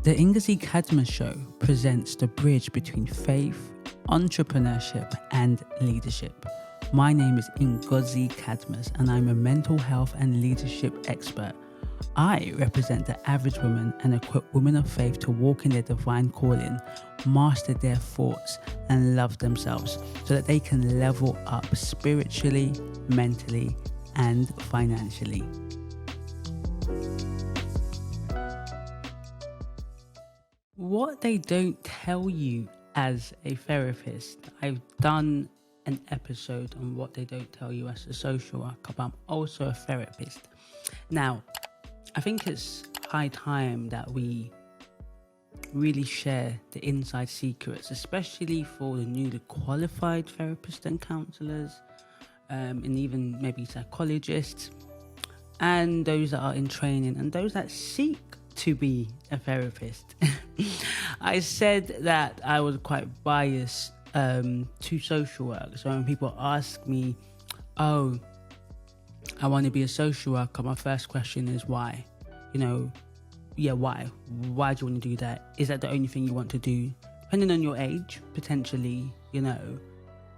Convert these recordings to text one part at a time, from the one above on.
The Ngozi Cadmus Show presents the bridge between faith, entrepreneurship, and leadership. My name is Ngozi Cadmus, and I'm a mental health and leadership expert. I represent the average woman and equip women of faith to walk in their divine calling, master their thoughts, and love themselves so that they can level up spiritually, mentally, and financially. What they don't tell you as a therapist. I've done an episode on what they don't tell you as a social worker, but I'm also a therapist. Now, I think it's high time that we really share the inside secrets, especially for the newly qualified therapists and counselors, and even maybe psychologists, and those that are in training and those that seek to be a therapist. I said that I was quite biased to social work. So when people ask me, oh, I want to be a social worker, my first question is why? Why? Why do you want to do that? Is that the only thing you want to do? Depending on your age, potentially,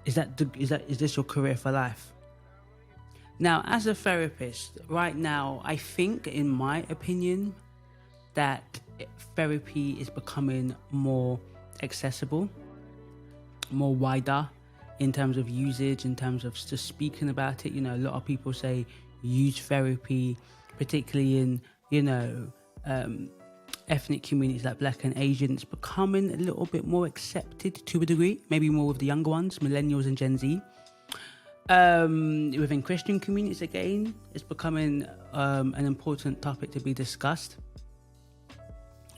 is this your career for life? Now, as a therapist, right now, I think, in my opinion, that therapy is becoming more accessible, more wider in terms of usage, in terms of just speaking about it. A lot of people say use therapy, particularly in, ethnic communities like Black and Asian. It's becoming a little bit more accepted to a degree, maybe more with the younger ones, millennials and Gen Z. Within Christian communities, again, it's becoming an important topic to be discussed.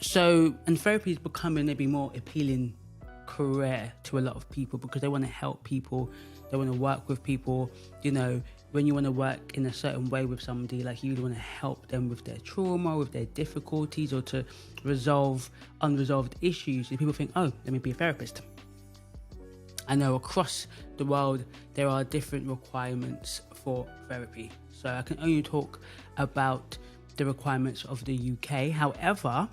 So, and therapy is becoming maybe more appealing career to a lot of people because they want to help people, they want to work with people. When you want to work in a certain way with somebody, like you want to help them with their trauma, with their difficulties, or to resolve unresolved issues, and people think, oh, let me be a therapist. I know across the world there are different requirements for therapy, so I can only talk about the requirements of the UK. However,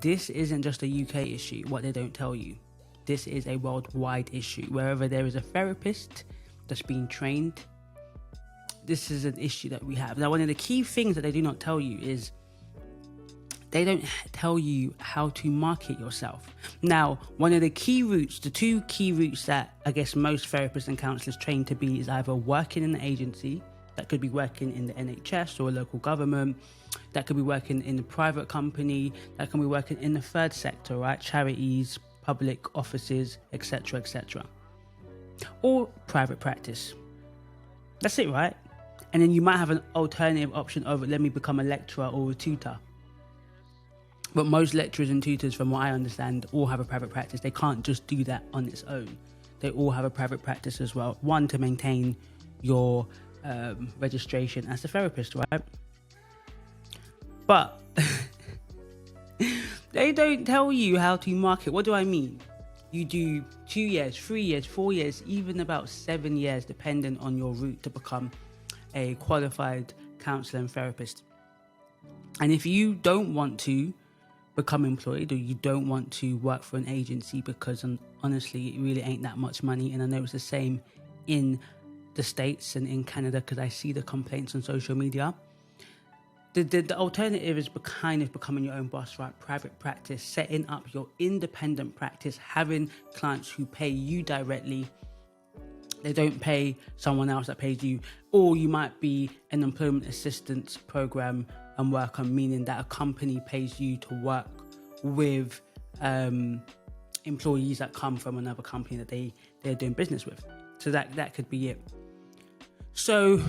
this isn't just a UK issue, what they don't tell you. This is a worldwide issue. Wherever there is a therapist that's being trained, this is an issue that we have. Now, one of the key things that they do not tell you is they don't tell you how to market yourself. Now, one of the key routes, the two key routes that I guess most therapists and counsellors train to be is either working in an agency, that could be working in the NHS or a local government, that could be working in a private company, that can be working in the third sector, right? Charities, public offices, etc., etc. Or private practice. That's it, right? And then you might have an alternative option over, let me become a lecturer or a tutor. But most lecturers and tutors, from what I understand, all have a private practice. They can't just do that on its own. They all have a private practice as well. One, to maintain your registration as a therapist, right? But they don't tell you how to market. What do I mean? You do 2 years, 3 years, 4 years, even about 7 years, depending on your route to become a qualified counsellor and therapist. And if you don't want to become employed, or you don't want to work for an agency, because honestly, it really ain't that much money. And I know it's the same in the States and in Canada, because I see the complaints on social media. The alternative is kind of becoming your own boss, right? Private practice, setting up your independent practice, having clients who pay you directly. They don't pay someone else that pays you. Or you might be an employment assistance program and worker, meaning that a company pays you to work with employees that come from another company that they're doing business with. So that could be it. So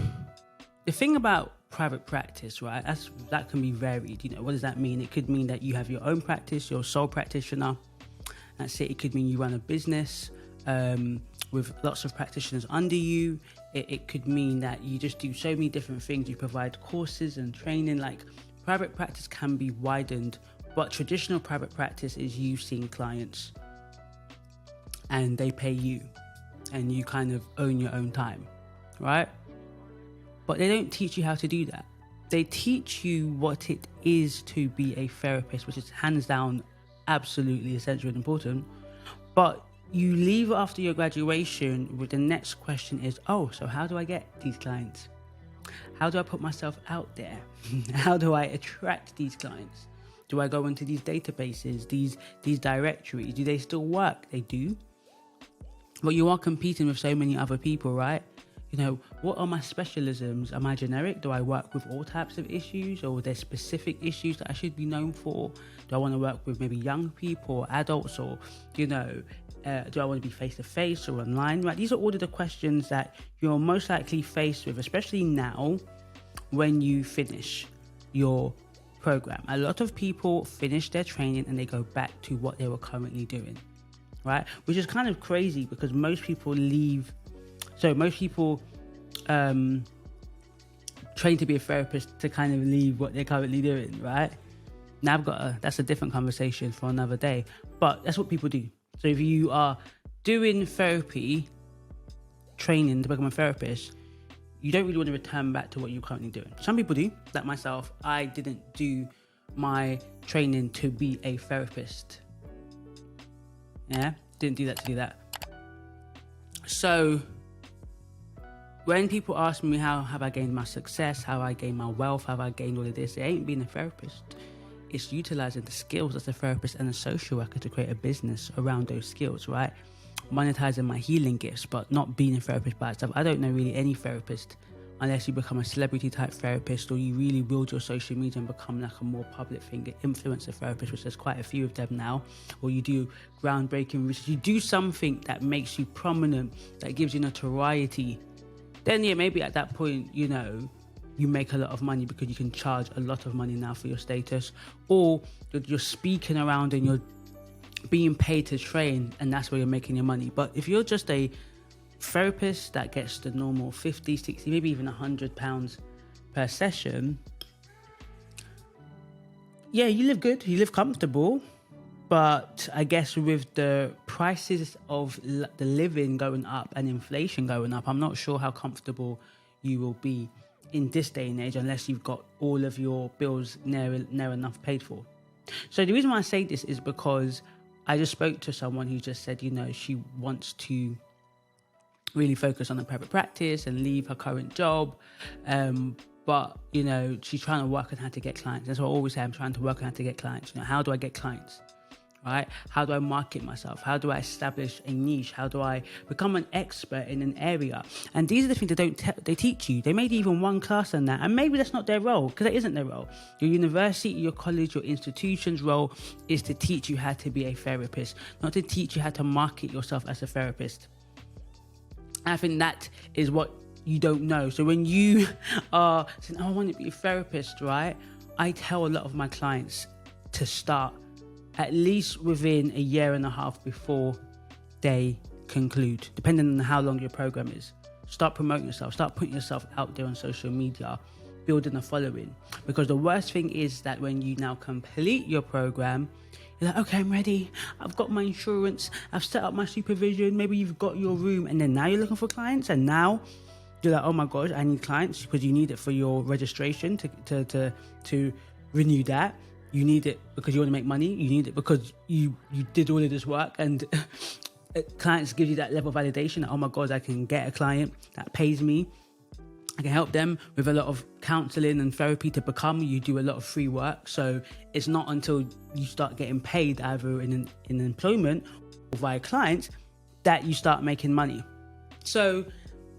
the thing about private practice, right, that can be varied. What does that mean? It could mean that you have your own practice, you're a sole practitioner. That's it. It could mean you run a business with lots of practitioners under you. It could mean that you just do so many different things. You provide courses and training. Like, private practice can be widened, but traditional private practice is you seeing clients and they pay you and you kind of own your own time, right? But they don't teach you how to do that. they teach you what it is to be a therapist, which is hands down absolutely essential and important. But you leave after your graduation with the next question is, oh, so how do I get these clients? How do I put myself out there? How do I attract these clients? Do I go into these databases, these directories? Do they still work? They do. But you are competing with so many other people, right? You know, what are my specialisms? Am I generic? Do I work with all types of issues, or are there specific issues that I should be known for? Do I want to work with maybe young people, or adults, or, you know, do I want to be face-to-face or online? Right? These are all of the questions that you're most likely faced with, especially now when you finish your program. A lot of people finish their training and they go back to what they were currently doing, right? Which is kind of crazy because most people train to be a therapist to kind of leave what they're currently doing, right? Now that's a different conversation for another day, but that's what people do. So if you are doing therapy training to become a therapist, you don't really want to return back to what you're currently doing. Some people do, like myself. I didn't do my training to be a therapist. Yeah, didn't do that to do that. So when people ask me how have I gained my success, how I gained my wealth, how I gained all of this, it ain't being a therapist. It's utilizing the skills as a therapist and a social worker to create a business around those skills, right? Monetizing my healing gifts, but not being a therapist by itself. I don't know really any therapist unless you become a celebrity type therapist, or you really build your social media and become like a more public figure, influencer therapist, which there's quite a few of them now, or you do groundbreaking research, you do something that makes you prominent, that gives you notoriety, then yeah, maybe at that point, you know, you make a lot of money because you can charge a lot of money now for your status, or you're speaking around and you're being paid to train, and that's where you're making your money. But if you're just a therapist that gets the normal 50, 60, maybe even £100 per session, yeah, you live good, you live comfortable. But I guess with the prices of the living going up and inflation going up, I'm not sure how comfortable you will be in this day and age unless you've got all of your bills near enough paid for. So the reason why I say this is because I just spoke to someone who just said, you know, she wants to really focus on her private practice and leave her current job. But, you know, she's trying to work on how to get clients. That's what I always say. I'm trying to work on how to get clients. You know, how do I get clients? Right? How do I market myself? How do I establish a niche? How do I become an expert in an area? And these are the things they teach you. They made even one class on that, and maybe that's not their role, because that isn't their role. Your university, your college, your institution's role is to teach you how to be a therapist, not to teach you how to market yourself as a therapist. And I think that is what you don't know. So when you are saying, oh, I want to be a therapist, right? I tell a lot of my clients to start at least within a year and a half before they conclude, depending on how long your program is. Start promoting yourself, start putting yourself out there on social media, building a following. Because the worst thing is that when you now complete your program, you're like, okay, I'm ready. I've got my insurance. I've set up my supervision. Maybe you've got your room. And then now you're looking for clients. And now you're like, oh my gosh, I need clients, because you need it for your registration to renew that. You need it because you want to make money. You need it because you did all of this work, and clients give you that level of validation that, oh my God, I can get a client that pays me. I can help them with a lot of counseling and therapy to become. You do a lot of free work. So it's not until you start getting paid either in employment or via clients that you start making money. So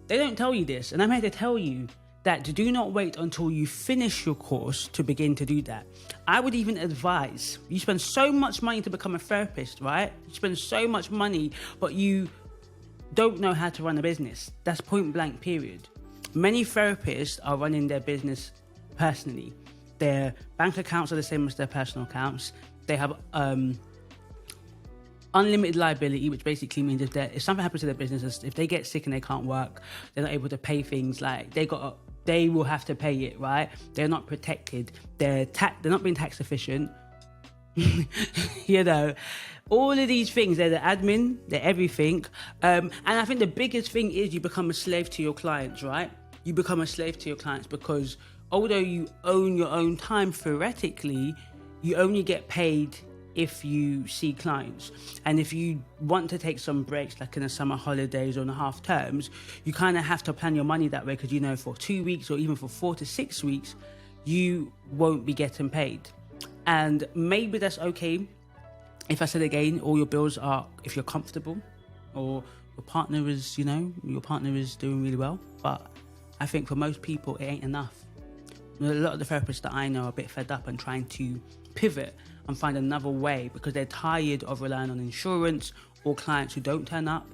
they don't tell you this. And I'm here to tell you that do not wait until you finish your course to begin to do that. I would even advise, you spend so much money to become a therapist, right? You spend so much money, but you don't know how to run a business. That's point blank, period. Many therapists are running their business personally. Their bank accounts are the same as their personal accounts. They have unlimited liability, which basically means if something happens to their business, if they get sick and they can't work, they're not able to pay things, like they will have to pay it, right? They're not protected. They're not being tax efficient. You know, all of these things, they're the admin, they're everything. And I think the biggest thing is you become a slave to your clients, right? you become a slave to your clients, because although you own your own time, theoretically, you only get paid if you see clients. And if you want to take some breaks, like in the summer holidays or in the half terms, you kind of have to plan your money that way, because you know for 2 weeks or even for 4 to 6 weeks, you won't be getting paid. And maybe that's okay. If I said again, all your bills are if you're comfortable, or your partner is, your partner is doing really well. But I think for most people, it ain't enough. A lot of the therapists that I know are a bit fed up and trying to pivot and find another way, because they're tired of relying on insurance or clients who don't turn up,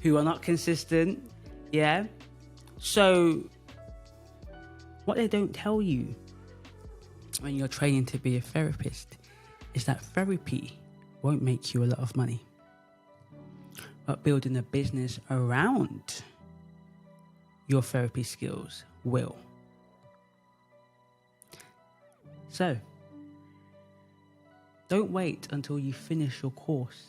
who are not consistent. Yeah. So what they don't tell you when you're training to be a therapist is that therapy won't make you a lot of money, but building a business around your therapy skills will. So don't wait until you finish your course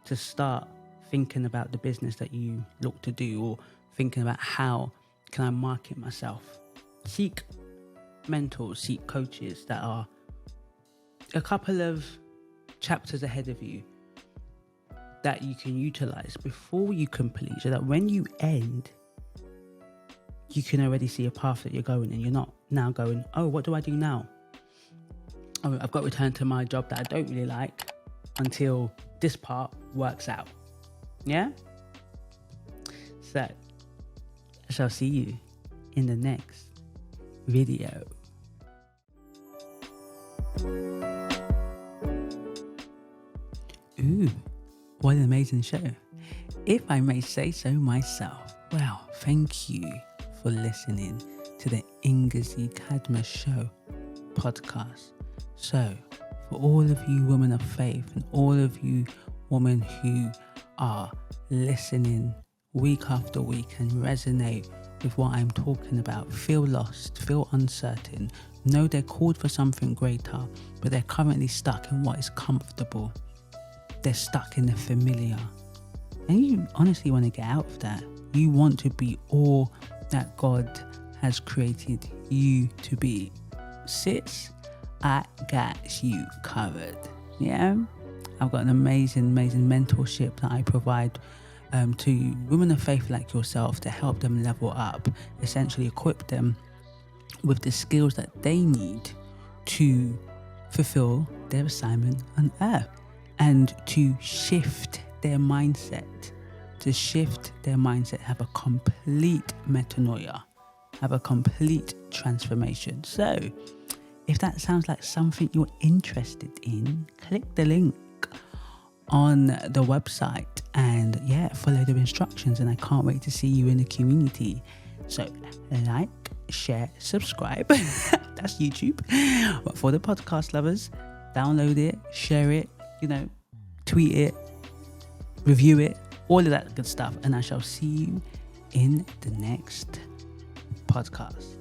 to start thinking about the business that you look to do, or thinking about how can I market myself. Seek mentors, seek coaches that are a couple of chapters ahead of you that you can utilize before you complete, so that when you end, you can already see a path that you're going, and you're not now going, oh, what do I do now? Oh, I've got to return to my job that I don't really like until this part works out. Yeah? So, I shall see you in the next video. Ooh, what an amazing show. If I may say so myself. Well, thank you for listening to the Ngozi Cadmus Show podcast. So, for all of you women of faith and all of you women who are listening week after week and resonate with what I'm talking about, feel lost, feel uncertain, know they're called for something greater, but they're currently stuck in what is comfortable. They're stuck in the familiar. And you honestly want to get out of that. You want to be all that God has created you to be. Sis, I got you covered. Yeah? I've got an amazing mentorship that I provide to women of faith like yourself to help them level up, essentially equip them with the skills that they need to fulfill their assignment on earth, and to shift their mindset, have a complete metanoia, have a complete transformation. So if that sounds like something you're interested in, click the link on the website and follow the instructions, and I can't wait to see you in the community. So like, share, subscribe. That's YouTube. But for the podcast lovers, download it, share it, tweet it, review it, all of that good stuff, and I shall see you in the next podcast.